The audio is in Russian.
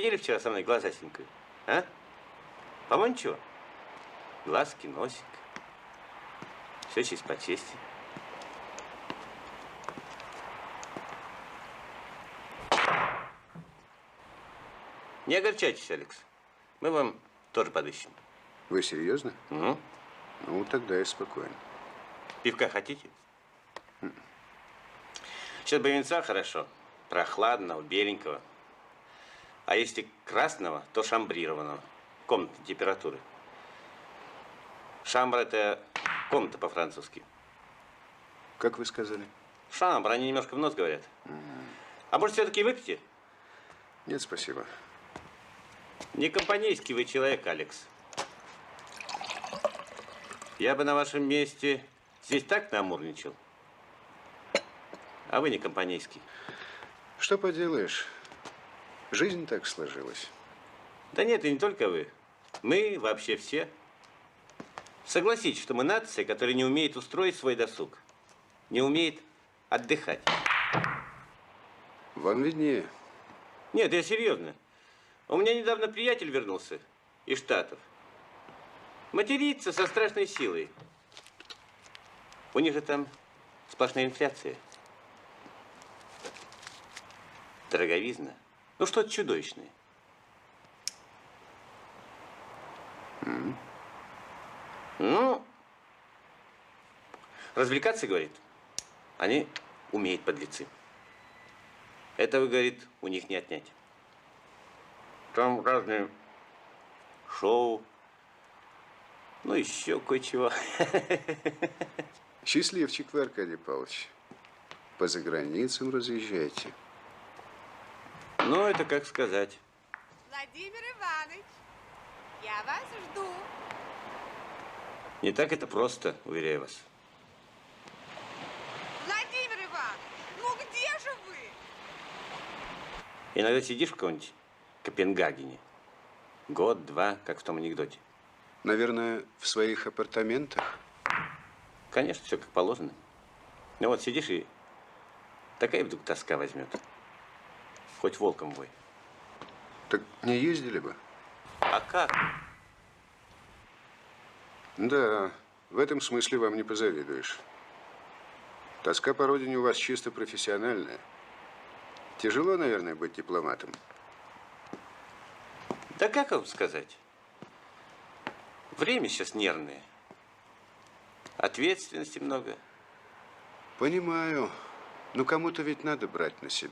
видели вчера со мной глазасенькую? А? По-моему, ничего. Глазки, носик. Все честь по чести. Не огорчайтесь, Алекс. Мы вам тоже подыщем. Вы серьезно? Угу. Ну, тогда я спокоен. Пивка хотите? Сейчас бы винца хорошо. Прохладного, беленького. А если красного, то шамбрированного. Комнатной температуры. Шамбр – это комната по-французски. Как вы сказали? Шамбр, они немножко в нос говорят. А может, все-таки выпьете? Нет, спасибо. Не компанейский вы человек, Алекс. Я бы на вашем месте здесь так намурничал. А вы не компанейский. Что поделаешь? Жизнь так сложилась. Да нет, и не только вы. Мы вообще все. Согласитесь, что мы нация, которая не умеет устроить свой досуг. Не умеет отдыхать. Вам виднее. Нет, я серьезно. У меня недавно приятель вернулся из Штатов. Матерится со страшной силой. У них же там сплошная инфляция. Дороговизна. Ну, что-то чудовищное. Ну, развлекаться, говорит, они умеют подлецы. Этого, говорит, у них не отнять. Там разные шоу, ну, еще кое-чего. Счастливчик вы, Аркадий Павлович. По заграницам разъезжаете. Ну, это как сказать. Владимир Иванович, я вас жду. Не так это просто, уверяю вас. Владимир Иванович, ну где же вы? Иногда сидишь в каком-нибудь Копенгагене. Год-два, как в том анекдоте. Наверное, в своих апартаментах? Конечно, все как положено. Ну вот сидишь и такая вдруг тоска возьмет. Хоть волком вой. Так не ездили бы? А как? Да, в этом смысле вам не позавидуешь. Тоска по родине у вас чисто профессиональная. Тяжело, наверное, быть дипломатом. Да как вам сказать? Время сейчас нервное. Ответственности много. Понимаю. Но кому-то ведь надо брать на себя.